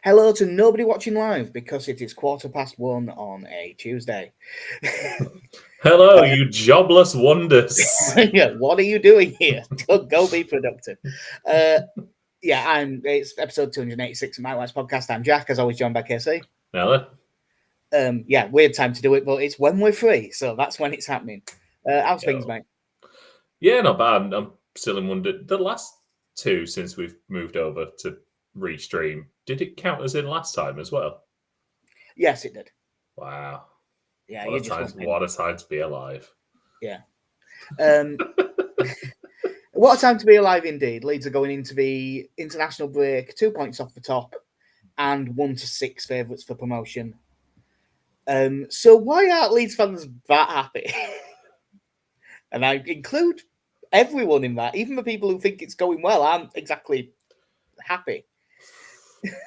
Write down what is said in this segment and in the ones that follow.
Hello to nobody watching live because it is 1:15 on a Tuesday. Hello, you jobless wonders. Yeah, what are you doing here? Go be productive. It's episode 286 of My Wife's Podcast. I'm Jack, as always, joined by KC. Now Weird time to do it, but it's when we're free, so that's when it's happening. How's things, mate? Yeah, not bad. I'm still in wonder. The last two since we've moved over to restream, did it count as in last time as well? Yes, it did. Wow. Yeah, what a time to be alive. Yeah. What a time to be alive indeed. Leeds are going into the international break, 2 points off the top, and 1 to 6 favourites for promotion. So why aren't Leeds fans that happy? And I include everyone in that. Even the people who think it's going well aren't exactly happy.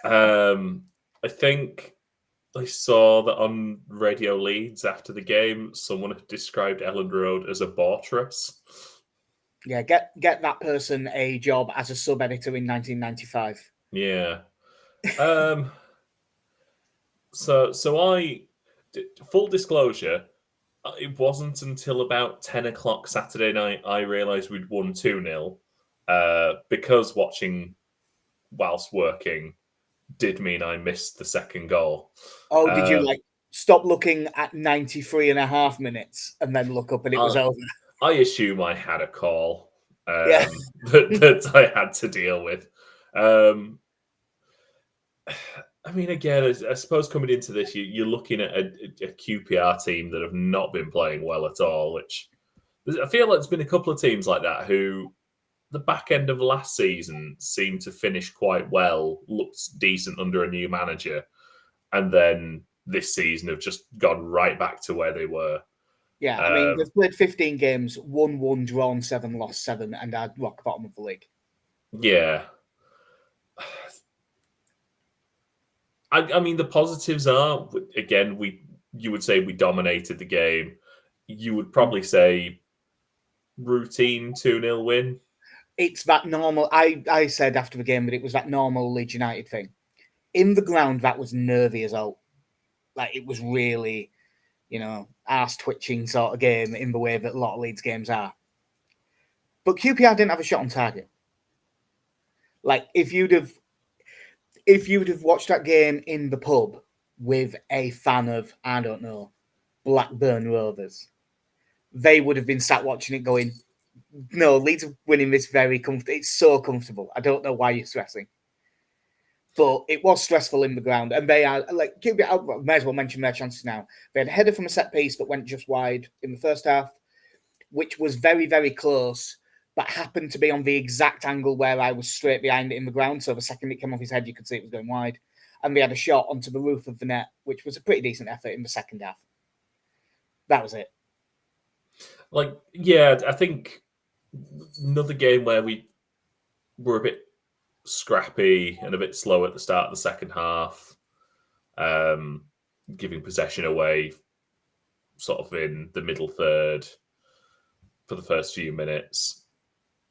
I think I saw that on Radio Leeds after the game, someone had described Elland Road as a fortress. Yeah, get that person a job as a sub-editor in 1995. Yeah. So I, full disclosure, it wasn't until about 10 o'clock Saturday night I realised we'd won 2-0 because watching whilst working did mean I missed the second goal. Oh, did you stop looking at 93.5 minutes and then look up and it was over? I assume I had a call that I had to deal with. I mean, again, I suppose coming into this, you're looking at a QPR team that have not been playing well at all, which I feel like there's been a couple of teams like that who the back end of last season seemed to finish quite well, looked decent under a new manager, and then this season have just gone right back to where they were. Yeah, I mean, they've played 15 games, won 1, drawn 7, lost 7, and are rock bottom of the league. Yeah. I mean, the positives are, again, you would say we dominated the game. You would probably say routine 2-0 win. It's that normal. I said after the game that it was that normal Leeds United thing. In the ground, that was nervy as all. Like, it was really, arse twitching sort of game in the way that a lot of Leeds games are. But QPR didn't have a shot on target. Like, if you'd have watched that game in the pub with a fan of, I don't know, Blackburn Rovers, they would have been sat watching it going, no, Leeds are winning this very comfortable. It's so comfortable. I don't know why you're stressing. But it was stressful in the ground. And they are, like, I may as well mention their chances now. They had a header from a set piece that went just wide in the first half, which was very, very close, but happened to be on the exact angle where I was straight behind it in the ground. So the second it came off his head, you could see it was going wide. And they had a shot onto the roof of the net, which was a pretty decent effort in the second half. That was it. Like, yeah, I think another game where we were a bit scrappy and a bit slow at the start of the second half, giving possession away sort of in the middle third for the first few minutes.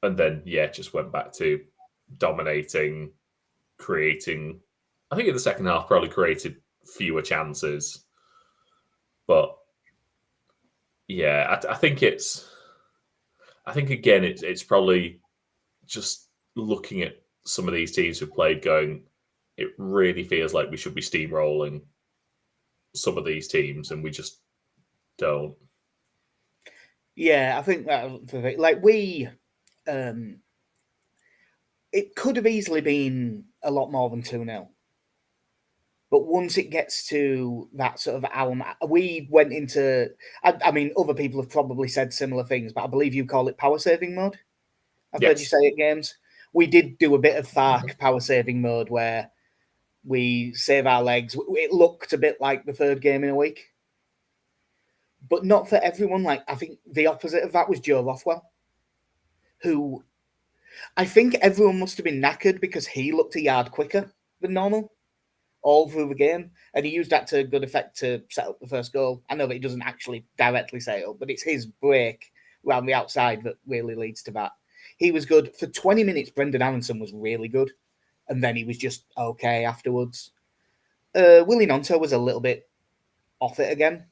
And then, just went back to dominating, creating. I think in the second half probably created fewer chances. But, I think again, it's probably just looking at some of these teams who've played going, it really feels like we should be steamrolling some of these teams, and we just don't. Yeah, I think that, like, it could have easily been a lot more than 2-0. But once it gets to that sort of hour, we went into, I mean, other people have probably said similar things, but I believe you call it power saving mode. I've heard you say at games. We did do a bit of FARC power saving mode where we save our legs. It looked a bit like the third game in a week, but not for everyone. Like, I think the opposite of that was Joe Rothwell, who I think everyone must have been knackered because he looked a yard quicker than normal all through the game, and he used that to good effect to set up the first goal. I know that he doesn't actually directly set it up, but it's his break around the outside that really leads to that. He was good. For 20 minutes, Brendan Aronson was really good. and then he was just okay afterwards. Willie Gnonto was a little bit off it again.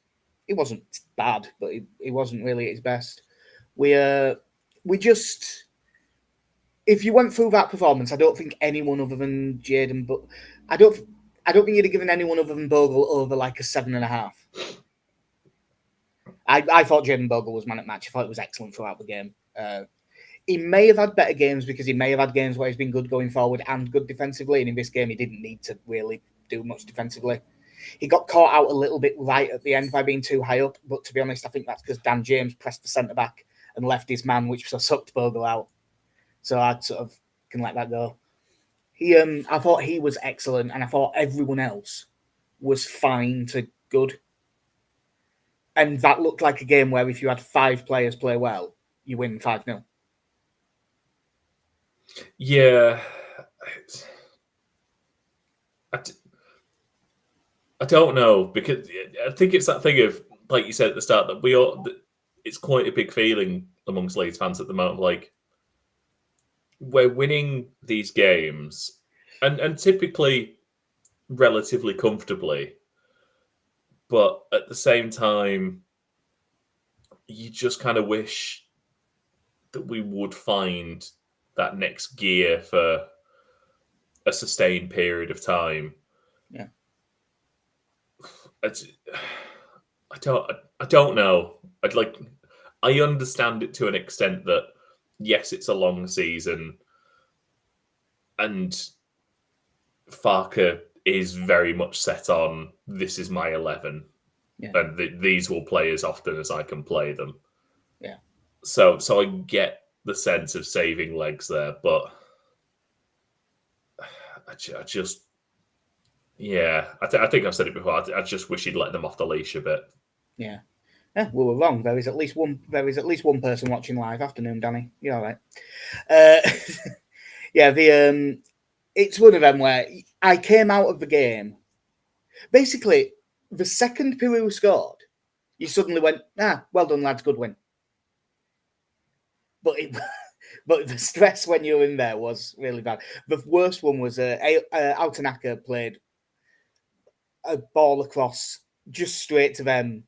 It wasn't bad, but it wasn't really at his best. We just, if you went through that performance, I don't think anyone other than Jaden, but I don't think you'd have given anyone other than Bogle over like a 7.5. I thought Jaden Bogle was man at match. I thought it was excellent throughout the game. He may have had better games because he may have had games where he's been good going forward and good defensively. And in this game, he didn't need to really do much defensively. He got caught out a little bit right at the end by being too high up. But to be honest, I think that's because Dan James pressed the centre back and left his man, which sort of sucked Bogle out. So I sort of can let that go. I thought he was excellent, and I thought everyone else was fine to good. And that looked like a game where if you had 5 players play well, you win 5-0. Yeah. I don't know, because I think it's that thing of, like you said at the start, that it's quite a big feeling amongst Leeds fans at the moment. Like, we're winning these games and typically relatively comfortably, but at the same time, you just kind of wish that we would find that next gear for a sustained period of time. Yeah. I don't know. I understand it to an extent that, yes, it's a long season, and Farke is very much set on, this is my 11, and these will play as often as I can play them. Yeah. So I get the sense of saving legs there, but I just, yeah, I think I've said it before. I just wish he'd let them off the leash a bit. Yeah. Yeah, we were wrong. There is at least one person watching live. Afternoon, Danny. You're all right. Yeah, it's one of them where I came out of the game. Basically, the second Peru scored, you suddenly went, well done, lads, good win. But the stress when you were in there was really bad. The worst one was Altanaka played a ball across just straight to them,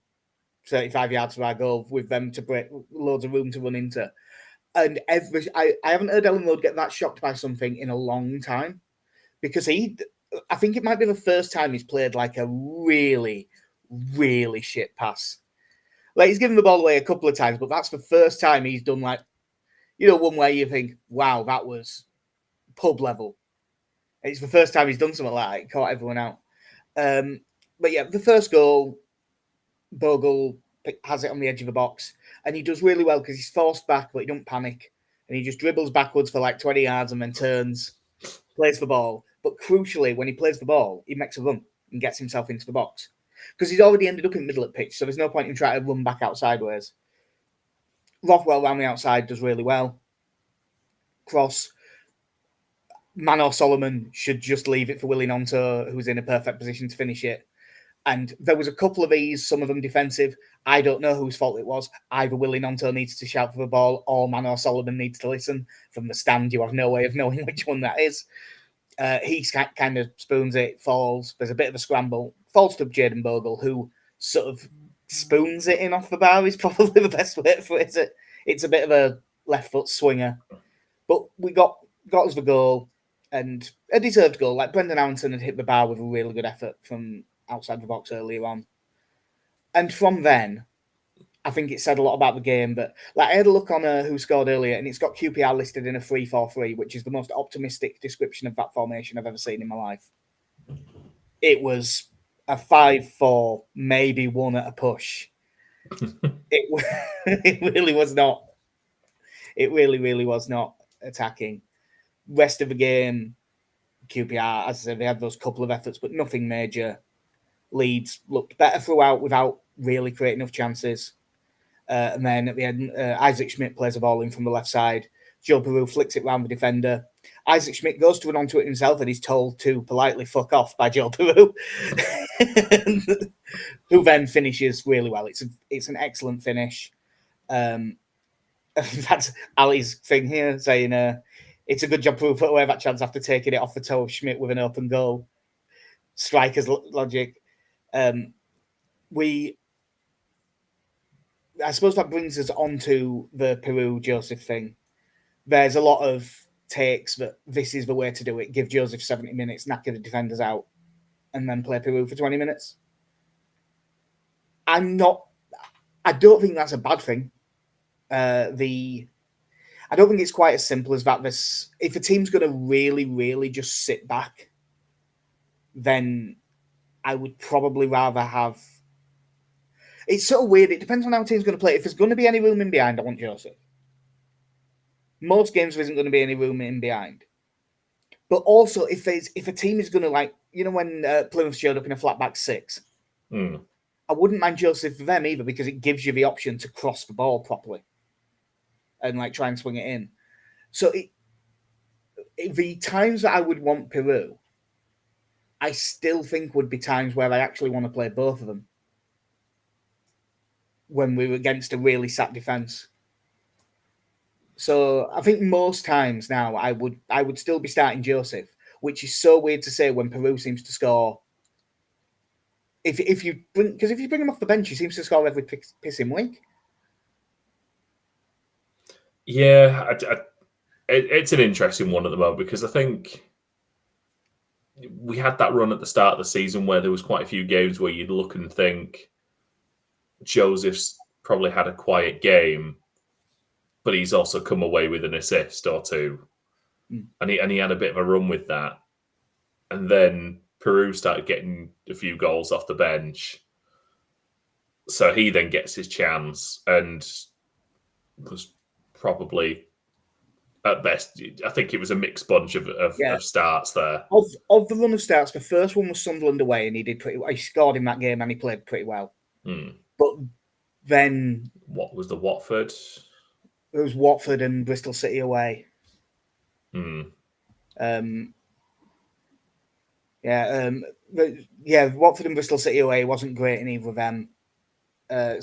35 yards from our goal, with them to break, loads of room to run into. And I haven't heard Elland Road get that shocked by something in a long time, because I think it might be the first time he's played like a really, really shit pass. Like, he's given the ball away a couple of times, but that's the first time he's done, like, one where you think, wow, that was pub level. It's the first time he's done something like that. It caught everyone out. But yeah, the first goal, Bogle has it on the edge of the box, and he does really well because he's forced back, but he don't panic, and he just dribbles backwards for like 20 yards and then turns, plays the ball. But crucially, when he plays the ball, he makes a run and gets himself into the box, because he's already ended up in middle at pitch, so there's no point in trying to run back out sideways. Rothwell round the outside does really well. Cross. Manor Solomon should just leave it for Willie Gnonto, who's in a perfect position to finish it. And there was a couple of these, some of them defensive. I don't know whose fault it was. Either Willie Gnonto needs to shout for the ball, or Manor Solomon needs to listen. From the stand, you have no way of knowing which one that is. He kind of spoons it, falls. There's a bit of a scramble. Falls to Jaden Bogle, who sort of spoons it in off the bar is probably the best way to phrase it. It's a bit of a left foot swinger. But we got us the goal, and a deserved goal. Like, Brendan Arrington had hit the bar with a really good effort from outside the box earlier on. And from then, I think it said a lot about the game. But like, I had a look on who scored earlier, and it's got QPR listed in a 3-4-3, which is the most optimistic description of that formation I've ever seen in my life. It was a 5-4, maybe one at a push. It really was not. It really, really was not attacking. Rest of the game, QPR, as I said, they had those couple of efforts, but nothing major. Leeds looked better throughout without really creating enough chances. And then at the end, Isaac Schmidt plays a ball in from the left side. Joe Peru flicks it round the defender. Isaac Schmidt goes to run onto it himself, and he's told to politely fuck off by Joe Peru, who then finishes really well. It's an excellent finish. That's Ali's thing here, saying It's a good job Peru put away that chance after taking it off the toe of Schmidt with an open goal. Striker's logic. I suppose that brings us on to the Peru Joseph thing. There's a lot of takes that this is the way to do it. Give Joseph 70 minutes, knacker the defenders out, and then play Peru for 20 minutes. I don't think that's a bad thing. I don't think it's quite as simple as that. If a team's going to really, really just sit back, then I would probably rather have. It's sort of weird. It depends on how a team's going to play. If there's going to be any room in behind, I want Joseph. Most games there isn't going to be any room in behind. But also, if a team is going to, like, you know, when Plymouth showed up in a flat back six, I wouldn't mind Joseph for them either, because it gives you the option to cross the ball properly and like try and swing it in. So the times that I would want Peru, I still think would be times where I actually want to play both of them. When we were against a really sat defence. So I think most times now I would still be starting Joseph, which is so weird to say when Peru seems to score. If you bring him off the bench, he seems to score every pissing week. Yeah, it's an interesting one at the moment, because I think we had that run at the start of the season where there was quite a few games where you'd look and think Joseph's probably had a quiet game, but he's also come away with an assist or two. And he had a bit of a run with that. And then Peru started getting a few goals off the bench. So he then gets his chance and was probably, at best, I think it was a mixed bunch of starts there. Of the run of starts, the first one was Sunderland away, and he did pretty well. He scored in that game and he played pretty well. But then... What was the Watford? It was Watford and Bristol City away. Watford and Bristol City away wasn't great in either of them. I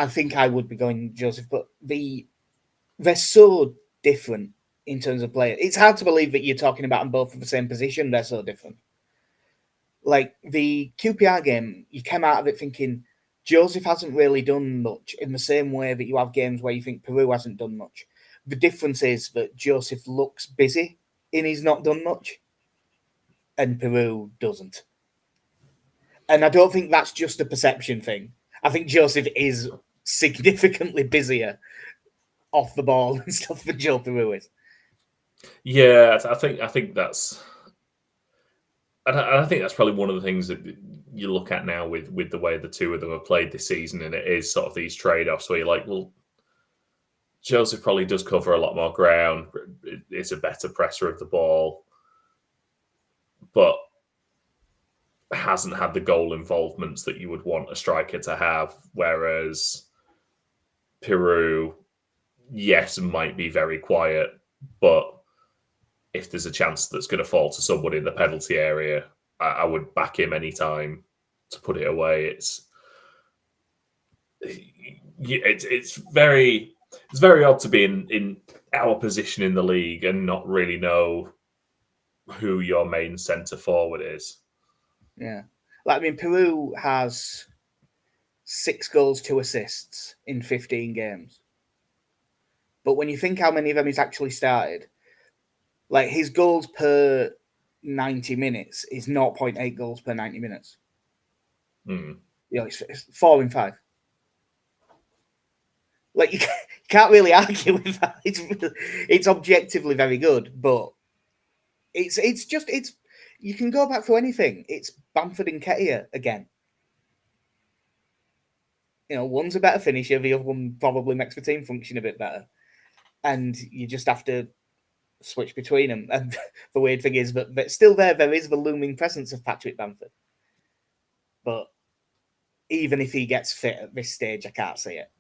think I would be going Joseph, but they're so different in terms of play. It's hard to believe that you're talking about them both in the same position. They're so different. Like the QPR game, you came out of it thinking Joseph hasn't really done much, in the same way that you have games where you think Peru hasn't done much. The difference is that Joseph looks busy and he's not done much, and Peru doesn't. And I don't think that's just a perception thing. I think Joseph is significantly busier off the ball and stuff than Joe Peru is. Yeah, I think that's... I think that's probably one of the things that you look at now with the way the two of them have played this season, and it is sort of these trade-offs where you're like, well, Joseph probably does cover a lot more ground, is a better presser of the ball, but hasn't had the goal involvements that you would want a striker to have, whereas Peru, yes, might be very quiet, but if there's a chance that's going to fall to somebody in the penalty area, I would back him anytime to put it away. It's very odd to be in our position in the league and not really know who your main centre forward is. Yeah. Peru has 6 goals, 2 assists in 15 games. But when you think how many of them he's actually started, like his goals per 90 minutes is 0.8 goals per 90 minutes. It's 4 in 5. Like you can't really argue with that. It's objectively very good, but it's you can go back through anything. It's Bamford and Ketia again. One's a better finisher, the other one probably makes the team function a bit better, and you just have to switch between them. And the weird thing is that still there is the looming presence of Patrick Bamford. But even if he gets fit at this stage, I can't see it.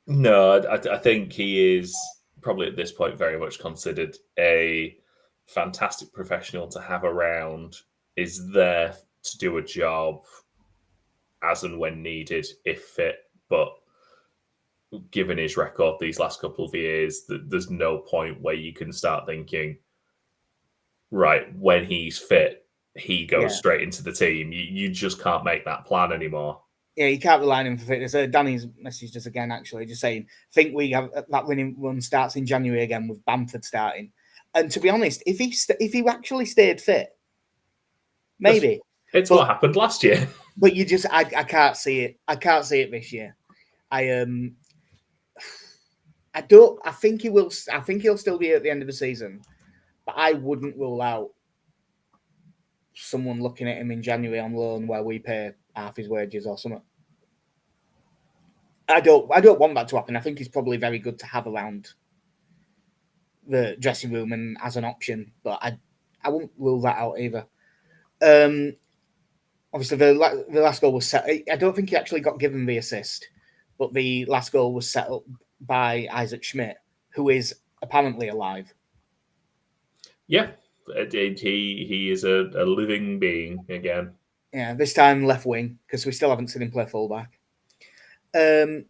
No, I think he is probably at this point very much considered a fantastic professional to have around, is there to do a job as and when needed, if fit, but given his record these last couple of years, there's no point where you can start thinking, right, when he's fit, he goes straight into the team. You just can't make that plan anymore. Yeah, you can't rely on him for fitness. Danny's messaged us again, actually, just saying, think we have that winning run starts in January again with Bamford starting. And to be honest, if he actually stayed fit, maybe. It's what happened last year. But you just, I can't see it. I can't see it this year. I think he will. I think he'll still be at the end of the season, but I wouldn't rule out someone looking at him in January on loan where we pay half his wages or something. I don't want that to happen. I think he's probably very good to have around the dressing room and as an option, but I wouldn't rule that out either. Obviously, the last goal was set. I don't think he actually got given the assist, but the last goal was set up by Isaac Schmidt, who is apparently alive. Yeah, he is a living being again. Yeah, this time left wing, because we still haven't seen him play fullback. It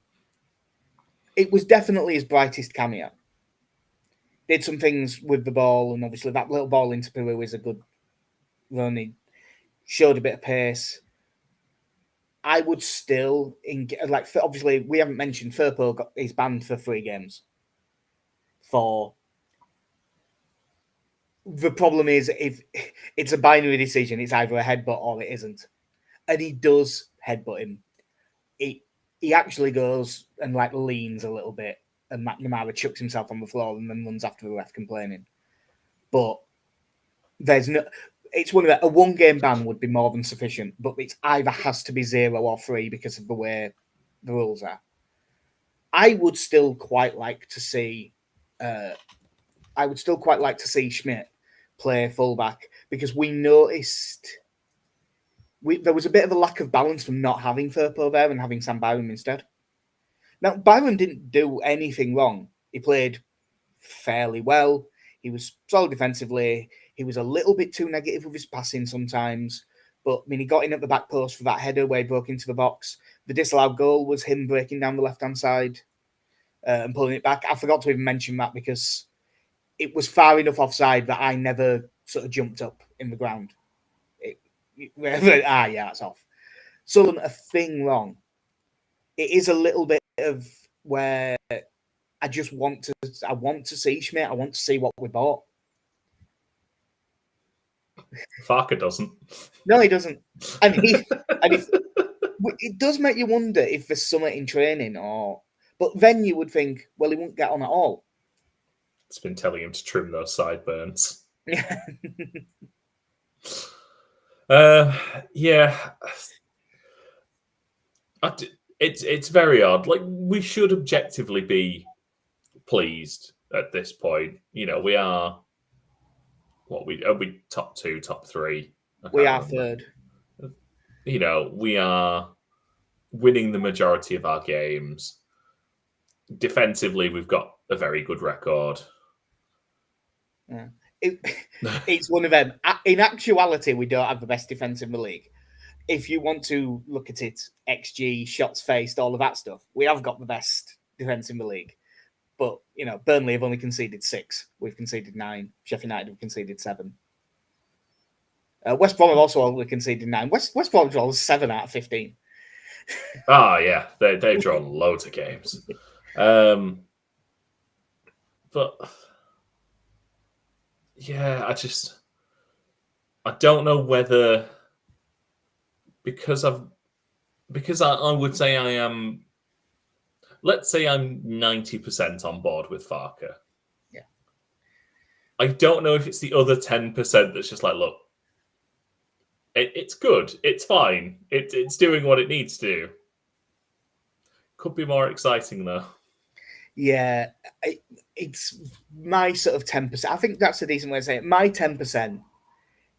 was definitely his brightest cameo. Did some things with the ball, and obviously that little ball into Peru is a good run. He showed a bit of pace. I would still, obviously we haven't mentioned Firpo is banned for 3 games. The problem is, if it's a binary decision, it's either a headbutt or it isn't. And he does headbutt him. He actually goes and leans a little bit, and McNamara chucks himself on the floor and then runs after the ref complaining. But there's no. It's one of a 1-game ban would be more than sufficient, but it either has to be 0 or 3 because of the way the rules are. I would still quite like to see. Schmidt play fullback, because we noticed there was a bit of a lack of balance from not having Firpo there and having Sam Byram instead. Now, Byram didn't do anything wrong. He played fairly well. He was solid defensively. He was a little bit too negative with his passing sometimes. But, he got in at the back post for that header where he broke into the box. The disallowed goal was him breaking down the left-hand side and pulling it back. I forgot to even mention that because it was far enough offside that I never sort of jumped up in the ground. That's off. So a thing wrong. It is a little bit of where I want to see Schmidt. I want to see what we bought. Farke doesn't. No, he doesn't. And it does make you wonder if there's something in training but then you would think, well, he won't get on at all. It's been telling him to trim those sideburns. Yeah. It's very odd. We should objectively be pleased at this point. We are. Are we top 2, top 3? We are third. We are winning the majority of our games. Defensively, we've got a very good record. Yeah. It's one of them. In actuality, we don't have the best defense in the league. If you want to look at it, XG, shots faced, all of that stuff, we have got the best defense in the league. But, Burnley have only conceded 6. We've conceded 9. Sheffield United have conceded 7. West Brom have also only conceded 9. West Brom draws 7 out of 15. Yeah. They've drawn loads of games. But, yeah, I don't know whether... Because I would say I am... Let's say I'm 90% on board with Farke. Yeah. I don't know if it's the other 10% that's just look, it's good. It's fine. It's doing what it needs to do. Could be more exciting, though. Yeah. It's my sort of 10%. I think that's a decent way to say it. My 10%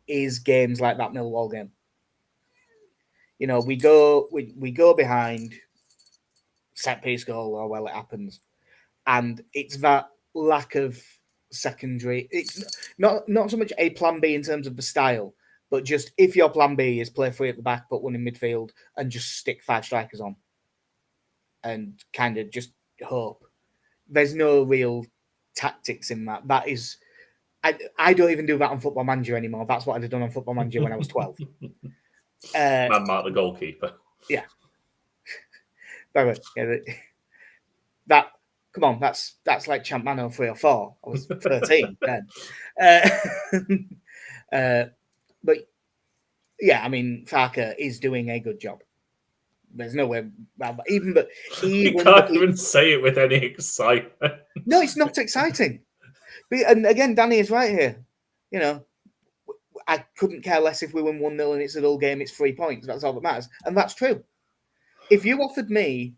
is games like that Millwall game. We go behind, set piece goal, or it happens, and it's that lack of secondary. It's not so much a plan B in terms of the style, but just if your plan B is play 3 at the back, but 1 in midfield, and just stick 5 strikers on, and kind of just hope. There's no real tactics in that. That is, I don't even do that on Football Manager anymore. That's what I'd have done on Football Manager when I was 12. Man mark the goalkeeper. Yeah. By the way, that come on, that's like Champ Man 03 or 4. I was 13 then. But yeah, I mean, Farke is doing a good job. There's no way, even You can't even say it with any excitement. No, it's not exciting. And again, Danny is right here. You know, I couldn't care less if we win 1-0 and it's a dull game. It's 3 points. That's all that matters, and that's true. If you offered me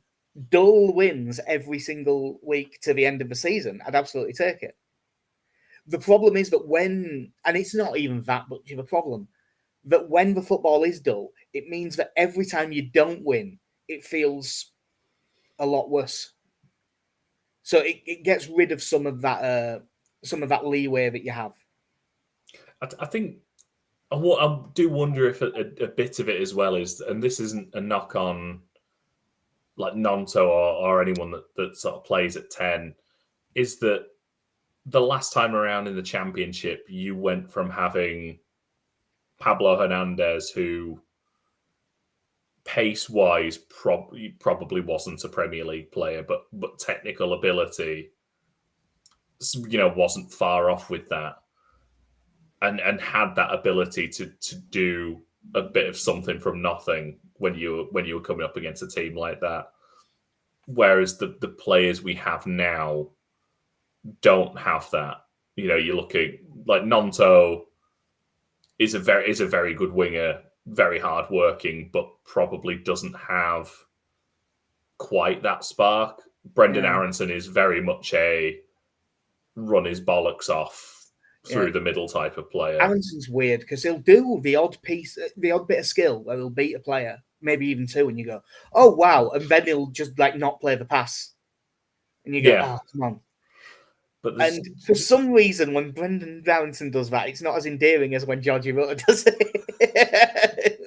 dull wins every single week to the end of the season, I'd absolutely take it. The problem is that and it's not even that much of a problem, that when the football is dull, it means that every time you don't win, it feels a lot worse. So it gets rid of some of that leeway that you have. I think I do wonder if a bit of it as well is, and this isn't a knock on like Nonto or anyone that sort of plays at 10, is that the last time around in the Championship, you went from having Pablo Hernandez, who pace-wise probably wasn't a Premier League player, but technical ability, wasn't far off with that, and had that ability to do a bit of something from nothing when you were coming up against a team like that. Whereas the players we have now don't have that. You're looking like Nonto is a very good winger, very hard working, but probably doesn't have quite that spark. Brendan Aronson is very much a run his bollocks off through the middle type of player. Aronson's weird because he'll do the odd bit of skill where he'll beat a player, maybe even two, and you go, oh wow, and then he'll just like not play the pass, and you go, oh come on. And for some reason, when Brendan Aronson does that, it's not as endearing as when Georgie Rutter does it.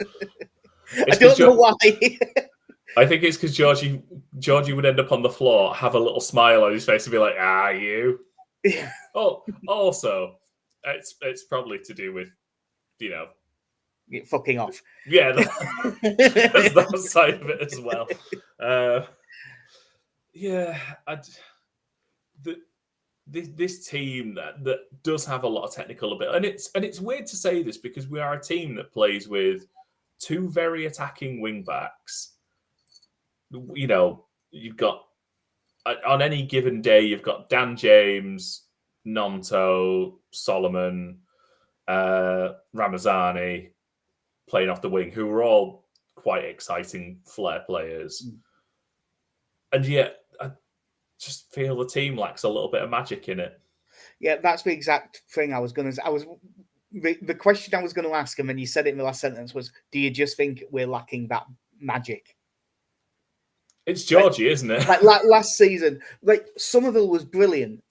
I don't know why. I think it's because Georgie would end up on the floor, have a little smile on his face, and be like, you. Yeah. Oh, also, it's probably to do with, Get fucking off. Yeah, there's that side of it as well. This team that does have a lot of technical ability, and it's weird to say this because we are a team that plays with two very attacking wing backs. You've got on any given day, you've got Dan James, Nonto, Solomon, Ramazani playing off the wing, who are all quite exciting flair players. And yet, I just feel the team lacks a little bit of magic in it. Yeah, that's the exact thing the question I was going to ask, and then you said it in the last sentence, was, do you just think we're lacking that magic? It's Georgie, isn't it? Like last season, Somerville was brilliant,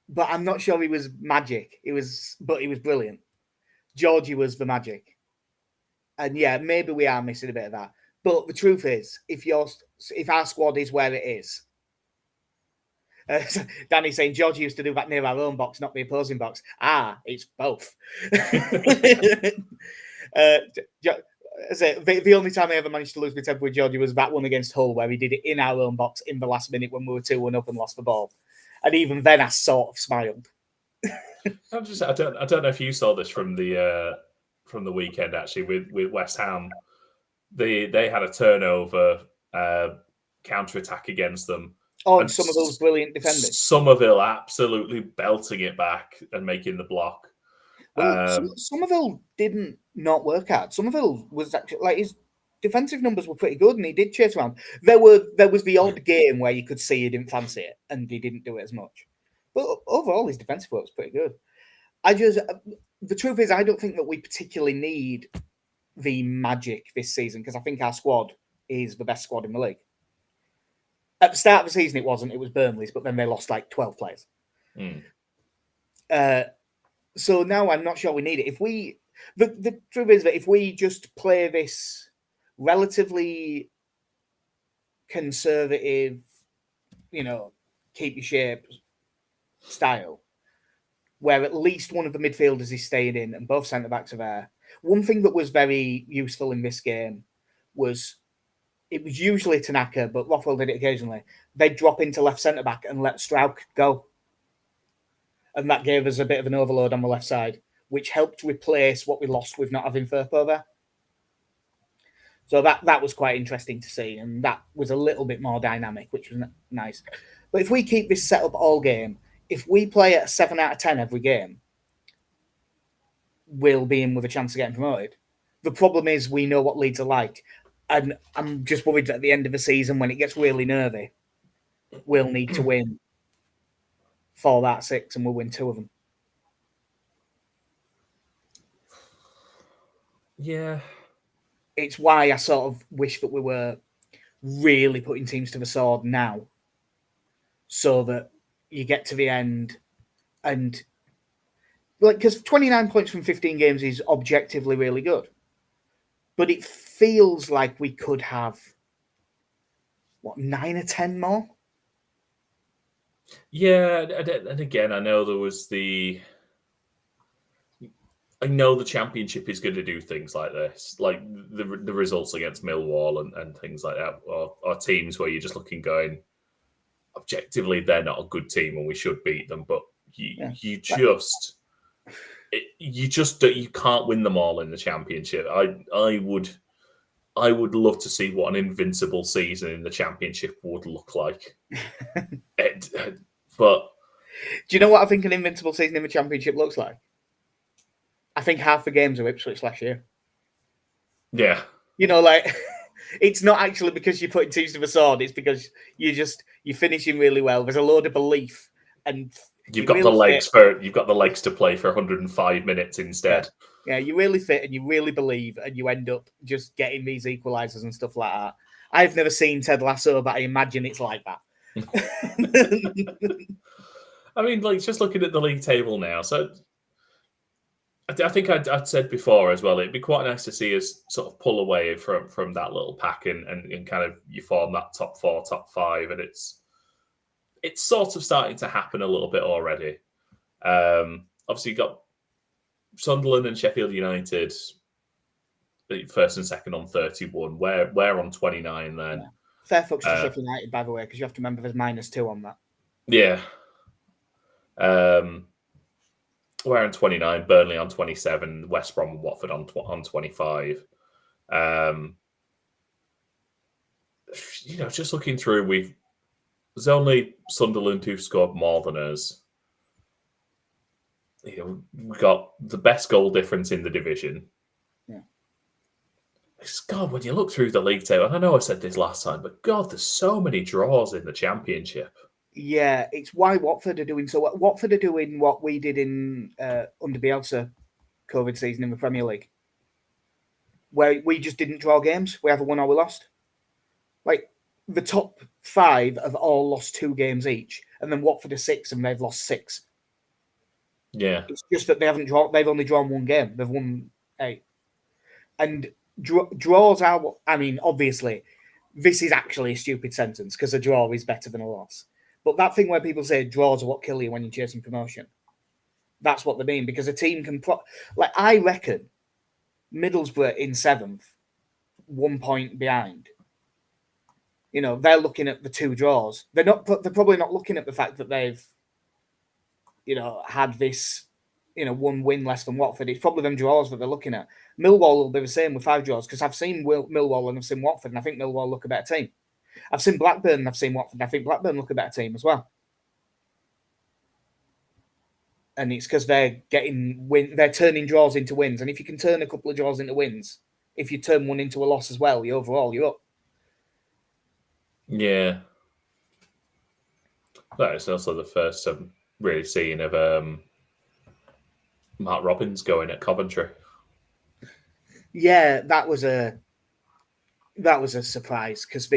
but I'm not sure he was magic. He was brilliant. Georgie was the magic. And yeah, maybe we are missing a bit of that. But the truth is, if our squad is where it is, Danny's saying Georgie used to do that near our own box, not the opposing box. It's both. The only time I ever managed to lose my temper with Georgie was that one against Hull, where he did it in our own box in the last minute when we were 2-1 up and lost the ball. And even then, I sort of smiled. I don't know if you saw this from the weekend actually with West Ham. They had a turnover counter attack against them. Oh, and Somerville's brilliant defending. Somerville absolutely belting it back and making the block. Well, Somerville didn't not work out. Somerville was actually his defensive numbers were pretty good, and he did chase around. There was the odd game where you could see he didn't fancy it, and he didn't do it as much. But overall, his defensive work was pretty good. The truth is, I don't think that we particularly need the magic this season because I think our squad is the best squad in the league. At the start of the season, it wasn't. It was Burnley's, but then they lost 12 players. So now I'm not sure we need it. The truth is that if we just play this relatively conservative keep your shape style, where at least one of the midfielders is staying in and both centre-backs are there. One thing that was very useful in this game was it was usually Tanaka, but Rothwell did it occasionally. They'd drop into left centre-back and let Struijk go. And that gave us a bit of an overload on the left side, which helped replace what we lost with not having Firpo there. So that was quite interesting to see, and that was a little bit more dynamic, which was nice. But if we keep this setup all game, if we play at a 7 out of 10 every game, we'll be in with a chance of getting promoted. The problem is we know what Leeds are like, and I'm just worried that at the end of the season, when it gets really nervy, we'll need to win 4 out of 6, and we'll win 2 of them. Yeah. It's why I sort of wish that we were really putting teams to the sword now, so that you get to the end and because 29 points from 15 games is objectively really good, but it feels like we could have 9 or 10 more. Yeah, and again, I know there was I know the Championship is going to do things like this, like the results against Millwall and things like that, or teams where you're just looking going, objectively, they're not a good team and we should beat them, but you can't win them all in the Championship. I would love to see what an invincible season in the Championship would look like. But do you know what I think an invincible season in the Championship looks like? I think half the games are Ipswich last year. Yeah. It's not actually because you're putting teams to the sword. It's because you're finishing really well. There's a load of belief, and you've got the legs to play for 105 minutes instead. Yeah, you're really fit and you really believe, and you end up just getting these equalisers and stuff like that. I've never seen Ted Lasso, but I imagine it's like that. I mean, just looking at the league table now, so I think I'd said before as well, it'd be quite nice to see us sort of pull away from that little pack and kind of you form that top 4, top 5, and it's sort of starting to happen a little bit already. Obviously, you've got Sunderland and Sheffield United first and second on 31. We're on 29 then. Yeah. Fair fucks to Sheffield United, by the way, because you have to remember there's -2 on that. Yeah. We're on 29, Burnley on 27, West Brom and Watford on 25. Just looking through, there's only Sunderland who've scored more than us. We've got the best goal difference in the division. Yeah. God, when you look through the league table, I know I said this last time, but God, there's so many draws in the Championship. Yeah, it's why Watford are doing so. Watford are doing what we did in under Bielsa COVID season in the Premier League, where we just didn't draw games. We either won or we lost. Like the top 5 have all lost 2 games each, and then Watford are 6 and they've lost 6. Yeah, it's just that they haven't drawn. They've only drawn 1 game. They've won 8, and draws are. I mean, obviously, this is actually a stupid sentence because a draw is better than a loss. But that thing where people say draws are what kill you when you're chasing promotion, that's what they mean, because a team can... I reckon Middlesbrough in 7th, 1 point behind. They're looking at the 2 draws. They're probably not looking at the fact that they've, had this, 1 win less than Watford. It's probably them draws that they're looking at. Millwall will be the same with 5 draws, because I've seen Millwall and I've seen Watford, and I think Millwall look a better team. I've seen Blackburn and I've seen Watford. I think Blackburn look a better team as well. And it's because they're they're turning draws into wins. And if you can turn a couple of draws into wins, if you turn one into a loss as well, you're up. Yeah. That is also the first I'm really seeing of Mark Robbins going at Coventry. Yeah, that was a surprise, because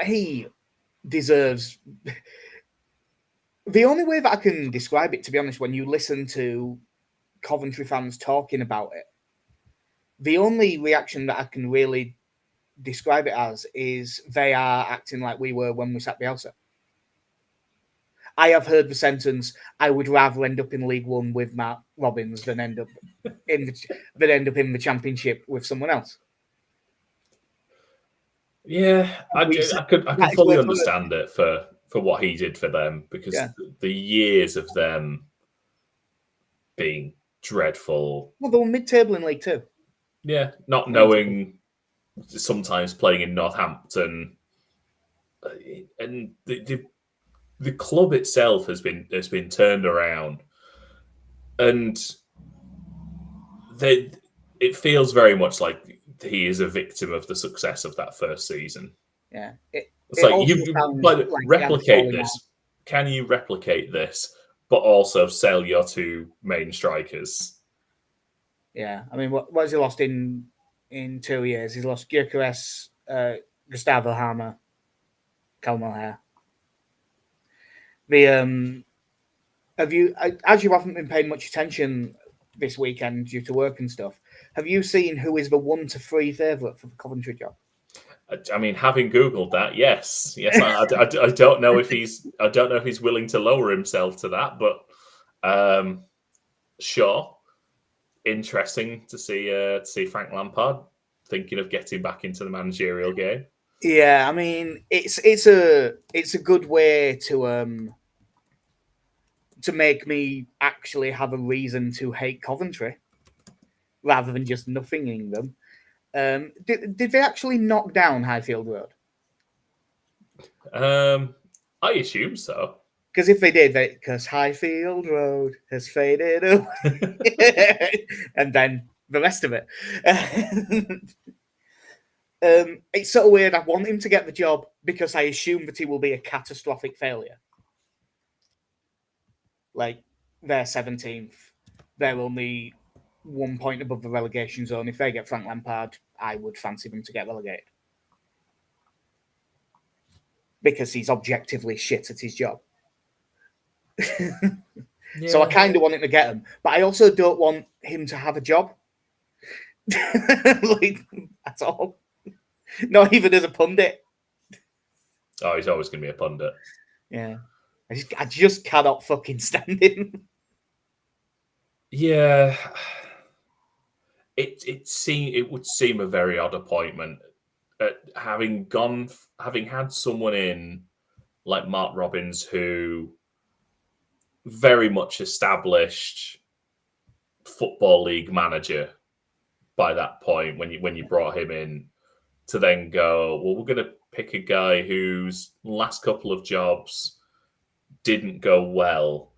he deserves. The only way that I can describe it, to be honest, when you listen to Coventry fans talking about it, the only reaction that I can really describe it as is they are acting like we were when we sat Bielsa. I have heard the sentence, I would rather end up in League One with Matt Robbins than end up in the Championship with someone else. Yeah, I could fully understand it for what he did for them, because the years of them being dreadful. Well, they were mid-table in League Two. Yeah, not knowing, sometimes playing in Northampton, and the club itself has been turned around, and it feels very much like he is a victim of the success of that first season. Yeah, it's like replicate this. Can you replicate this, but also sell your two main strikers? Yeah, I mean, what has he lost in 2 years? He's lost Gyökeres, Gustavo Hammer, Callum O'Hare. Have you, as you haven't been paying much attention this weekend due to work and stuff, have you seen who is the 1 to 3 favourite for the Coventry job? I mean, having Googled that, yes. I don't know if he's willing to lower himself to that, but sure. Interesting to see Frank Lampard thinking of getting back into the managerial game. Yeah, I mean, it's a good way to make me actually have a reason to hate Coventry rather than just nothinging them. Did they actually knock down Highfield Road? I assume so. Because if they did, because Highfield Road has faded away, and then the rest of it. It's so weird. I want him to get the job because I assume that he will be a catastrophic failure. Like, they're 17th. They're only 1 point above the relegation zone. If they get Frank Lampard, I would fancy them to get relegated. Because he's objectively shit at his job. Yeah. So I kind of want him to get him. But I also don't want him to have a job. Like, at all. Not even as a pundit. Oh, he's always going to be a pundit. Yeah. I just cannot fucking stand him. Yeah. It would seem a very odd appointment. Having had someone in like Mark Robbins, who very much established Football League manager by that point when you brought him in, to then go, well, we're going to pick a guy whose last couple of jobs didn't go well,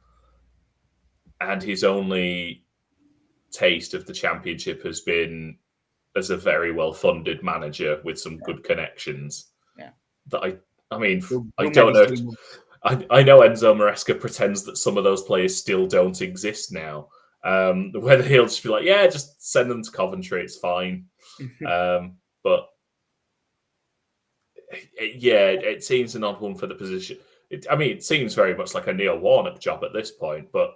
and his only taste of the Championship has been as a very well-funded manager with some good connections. Yeah. That I mean, I don't know. I know Enzo Maresca pretends that some of those players still don't exist now. Whether he'll just be like, yeah, just send them to Coventry, it's fine. But it seems an odd one for the position. It seems very much like a Neil Warnock job at this point, but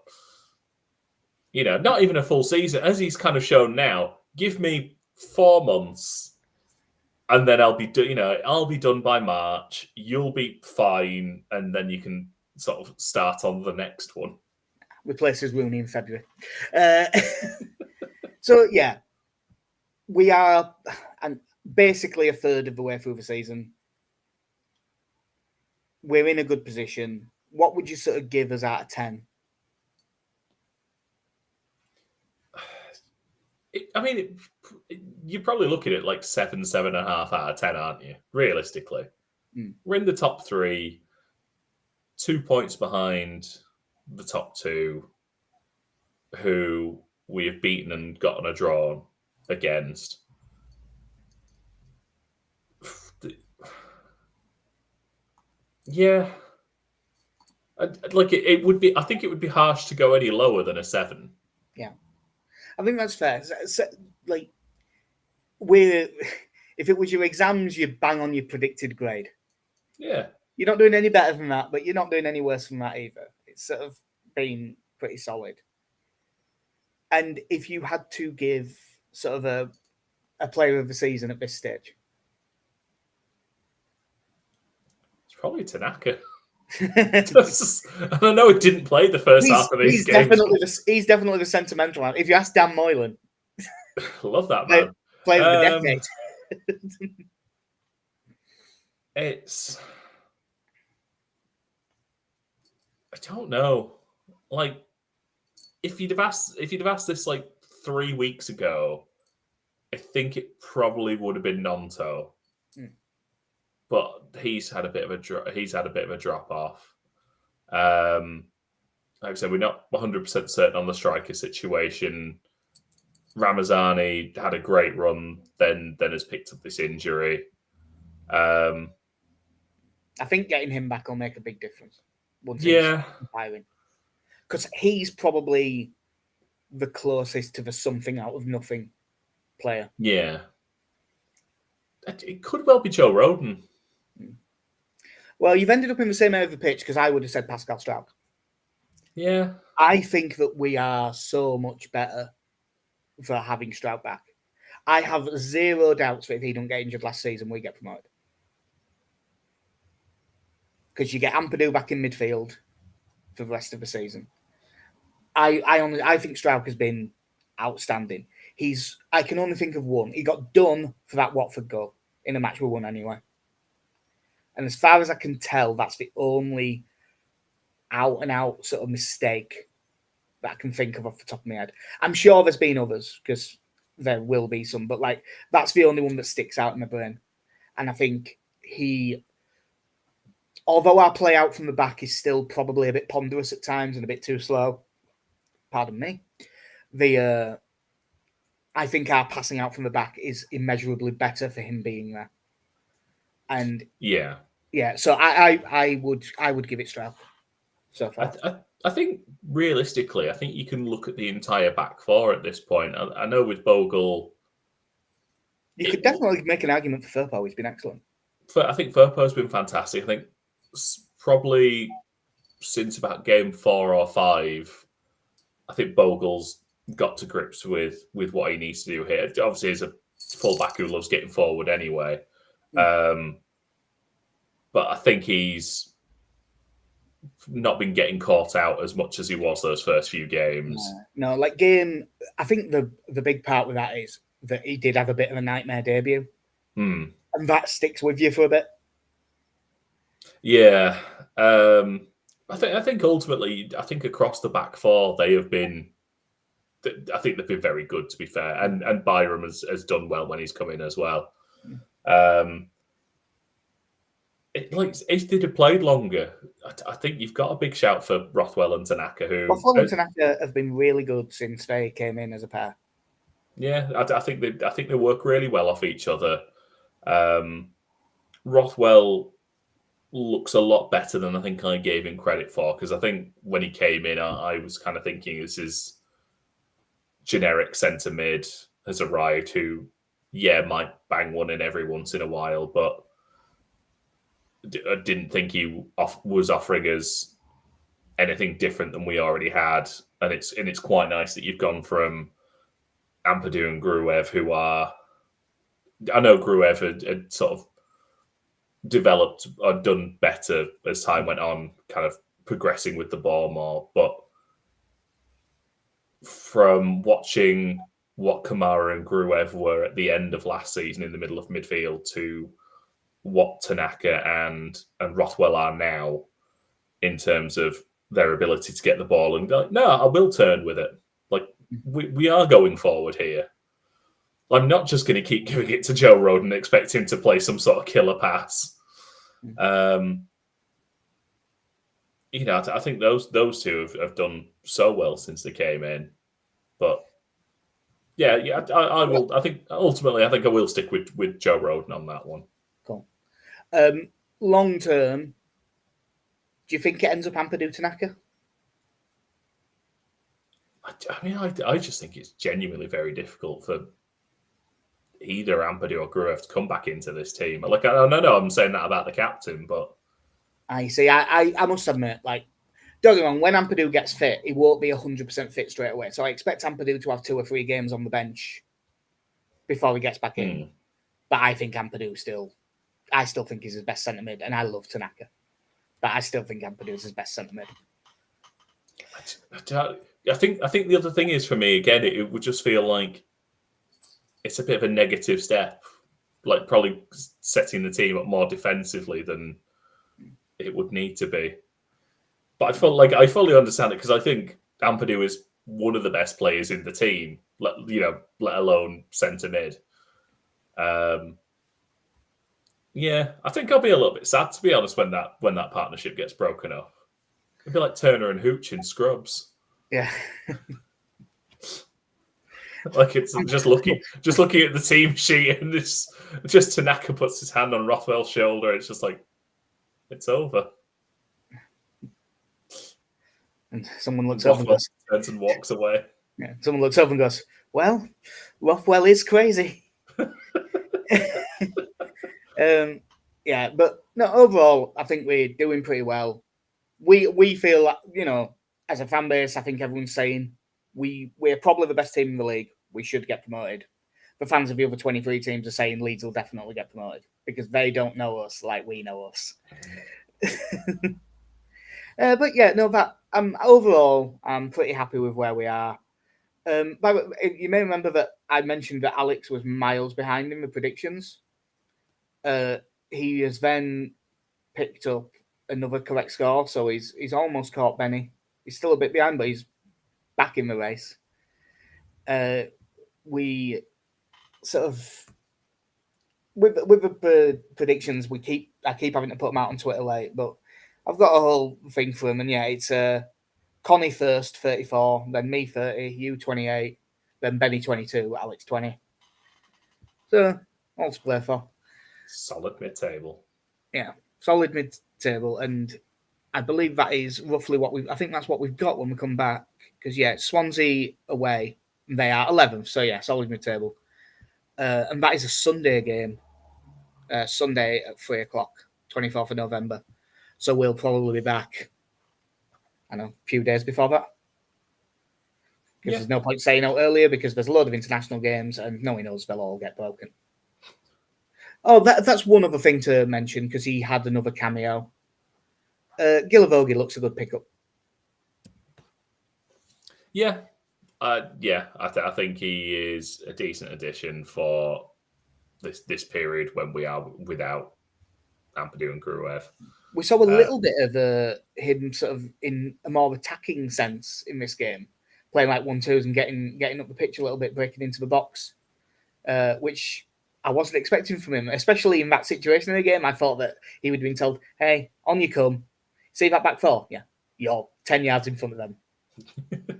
not even a full season, as he's kind of shown now. Give me 4 months, and then I'll be done by March. You'll be fine, and then you can sort of start on the next one. Replaces Rooney in February. So yeah, we are basically a third of the way through the season. We're in a good position. What would you sort of give us out of 10? You're probably looking at like 7.5 out of 10, aren't you? Realistically, We're in the top 3, 2 points behind the top 2, who we have beaten and gotten a draw against. Yeah, it would be. I think it would be harsh to go any lower than a 7. Yeah, I think that's fair. Like, if it was your exams, you'd bang on your predicted grade. Yeah, you're not doing any better than that, but you're not doing any worse than that either. It's sort of been pretty solid. And if you had to give sort of a player of the season at this stage, Probably Tanaka. And I know he didn't play the first half of these games. He's definitely the sentimental one. If you ask Dan Moylan, love that man. Player of the decade. It's, I don't know. Like, if you'd have asked this like 3 weeks ago, I think it probably would have been Nonto. But he's had a bit of a drop off. Like I said, we're not 100% certain on the striker situation. Ramazani had a great run, then has picked up this injury. I think getting him back will make a big difference. Yeah, because he's probably the closest to the something out of nothing player. Yeah, it could well be Joe Rodon. Well, you've ended up in the same area of the pitch because I would have said Pascal Struijk. Yeah, I think that we are so much better for having Struijk back. I have zero doubts that if he don't get injured last season, we get promoted. Because you get Ampadu back in midfield for the rest of the season. I think Struijk has been outstanding. I can only think of one. He got done for that Watford goal in a match we won anyway. And as far as I can tell, that's the only out-and-out sort of mistake that I can think of off the top of my head. I'm sure there's been others, because there will be some, but like that's the only one that sticks out in my brain. And I think although our play out from the back is still probably a bit ponderous at times and a bit too slow, pardon me, I think our passing out from the back is immeasurably better for him being there. And yeah, so I would give it Struijk so far. I think realistically, I think you can look at the entire back four at this point. I know with Bogle, you could definitely make an argument for Firpo. He's been excellent. I think Firpo's been fantastic. I think probably since about game 4 or 5, I think Bogle's got to grips with what he needs to do here. Obviously, he's a fullback who loves getting forward anyway. But I think he's not been getting caught out as much as he was those first few games. No, I think the big part with that is that he did have a bit of a nightmare debut. And that sticks with you for a bit. Yeah. I think ultimately, across the back four, they have been, I think they've been very good, to be fair. And Byram has done well when he's come in as well. If they'd have played longer, I think you've got a big shout for Rothwell and Tanaka. Rothwell and Tanaka have been really good since they came in as a pair. Yeah, I think they work really well off each other. Rothwell looks a lot better than I think I gave him credit for, because I think when he came in, I was kind of thinking this is generic centre mid has arrived who, might bang one in every once in a while, but I didn't think he was offering us anything different than we already had. And it's quite nice that you've gone from Ampadu and Gruev, who are, I know Gruev had sort of developed or done better as time went on, kind of progressing with the ball more. But from watching what Kamara and Gruev were at the end of last season in the middle of midfield to what Tanaka and Rothwell are now in terms of their ability to get the ball and go, no, I will turn with it. Like, we are going forward here. I'm not just going to keep giving it to Joe Rodon and expect him to play some sort of killer pass. I think those two have done so well since they came in. But I will. I think ultimately, I will stick with Joe Rodon on that one. Cool. Long term, do you think it ends up Ampadu Tanaka? I just think it's genuinely very difficult for either Ampadu or Gruev to come back into this team. Like, I don't know, I'm saying that about the captain, but I see. I must admit, like, don't get me wrong, when Ampadu gets fit, he won't be 100% fit straight away. So I expect Ampadu to have 2 or 3 games on the bench before he gets back in. But I think Ampadu still I still think he's his best centre mid, and I love Tanaka, but I still think Ampadu is his best centre mid. I think the other thing is, for me, again, it would just feel like it's a bit of a negative step, like probably setting the team up more defensively than it would need to be. But I fully understand it, because I think Ampadu is one of the best players in the team, let alone centre mid. Yeah, I think I'll be a little bit sad, to be honest, when that partnership gets broken up. It'd be like Turner and Hooch in Scrubs. Yeah. Like, it's just looking at the team sheet, and this just Tanaka puts his hand on Rothwell's shoulder. It's just like, it's over. And someone looks over and goes, turns and walks away. Yeah, someone looks over and goes, "Well, Rothwell is crazy." Yeah, but no, overall, I think we're doing pretty well. We feel like, as a fan base, I think everyone's saying we're probably the best team in the league. We should get promoted. The fans of the other 23 teams are saying Leeds will definitely get promoted because they don't know us like we know us. But yeah, no, overall, I'm pretty happy with where we are. But you may remember that I mentioned that Alex was miles behind in the predictions. He has then picked up another correct score, so he's almost caught Benny. He's still a bit behind, but he's back in the race. We sort of with the predictions, I keep having to put them out on Twitter late, but I've got a whole thing for them, and yeah, it's Connie first, 34, then me 30, you 28, then Benny 22, Alex 20. So all to play for. Solid mid-table. Yeah, solid mid-table, and I believe that is roughly I think that's what we've got when we come back. Because yeah, Swansea away, they are 11th, so yeah, solid mid-table. And that is a Sunday game. Sunday at 3:00, 24th of November. So we'll probably be back, I don't know, a few days before that. Because there's no point saying out earlier, because there's a load of international games, and knowing us, they'll all get broken. Oh, that's one other thing to mention, because he had another cameo. Gilavogi looks a good pickup. Yeah. I think he is a decent addition for this period when we are without Ampadu and Gruev. We saw a little bit of him sort of in a more attacking sense in this game, playing like 1-2s and getting up the pitch a little bit, breaking into the box, which I wasn't expecting from him, especially in that situation in the game. I thought that he would have been told, "Hey, on you come. See that back four? Yeah, you're 10 yards in front of them.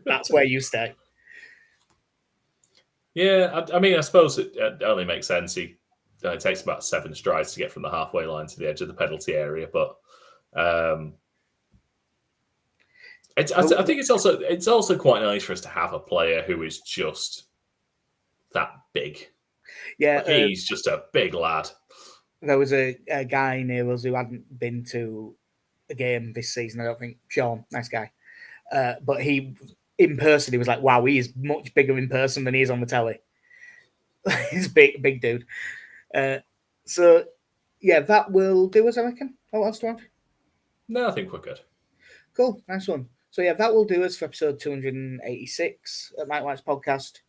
That's where you stay." Yeah, I mean, I suppose it only makes sense. It takes about 7 strides to get from the halfway line to the edge of the penalty area, but I think it's also quite nice for us to have a player who is just that big. Yeah, like, he's just a big lad. There was a guy near us who hadn't been to a game this season. I don't think. Sean, nice guy, but he. In person, he was like, "Wow, he is much bigger in person than he is on the telly." He's big dude. So, yeah, that will do us, I reckon. What else do you want? No, I think we're good. Cool, nice one. So, yeah, that will do us for episode 286 at Mike White's podcast.